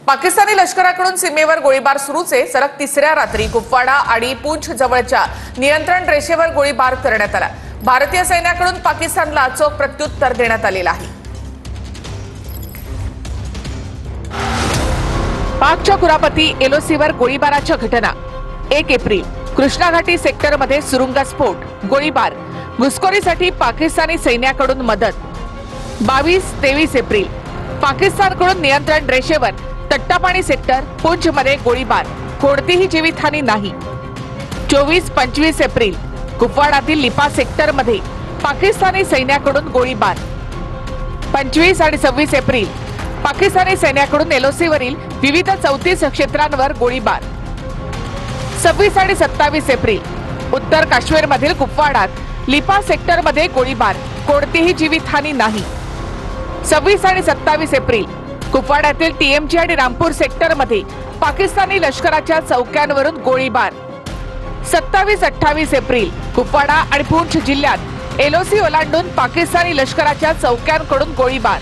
पाकिस्तानी लष्कराकडून सीमेवर गोळीबार सुरूच आहे। सलग तिसऱ्या रात्री कुपवाडा आणि पूंछ जवळच्या नियंत्रण रेषेवर गोळीबार करण्यात आला। भारतीय सैन्याकडून पाकिस्तानला चोख प्रत्युत्तर देण्यात आलेलं आहे। पाकच्या कुरापती एलओसीवर गोळीबाराच्या घटना 1 एप्रिल कृष्णा घाटी सेक्टरमध्ये सुरुंगस्फोट गोळीबार घुसखोरीसाठी पाकिस्तानी सैन्याकडून मदत 22-23 एप्रिल पाकिस्तानकडून नियंत्रण रेषेवर तट्टापाणी सेक्टर पूंछमध्ये गोळीबार कोणतीही जीवितहानी नाही। 24-25 एप्रिल कुपवाडातील लिपा सेक्टरमध्ये पाकिस्तानी सैन्याकडून गोळीबार 25 आणि 26 एप्रिल पाकिस्तानी सैन्याकडून एलओसीवरील विविध 34 क्षेत्रांवर गोळीबार 26 आणि 27 एप्रिल उत्तर काश्मीरमधील कुपवाडात लिपा सेक्टरमध्ये गोळीबार कोणतीही जीवितहानी नाही। 26 आणि 27 एप्रिल कुपवाड्यातील टीएमजी आणि रामपूर सेक्टरमध्ये पाकिस्तानी लष्कराच्या चौक्यांवरून गोळीबार 27-28 एप्रिल कुपवाडा आणि पूंछ जिल्ह्यात एलओसी ओलांडून पाकिस्तानी लष्कराच्या चौक्यांकडून गोळीबार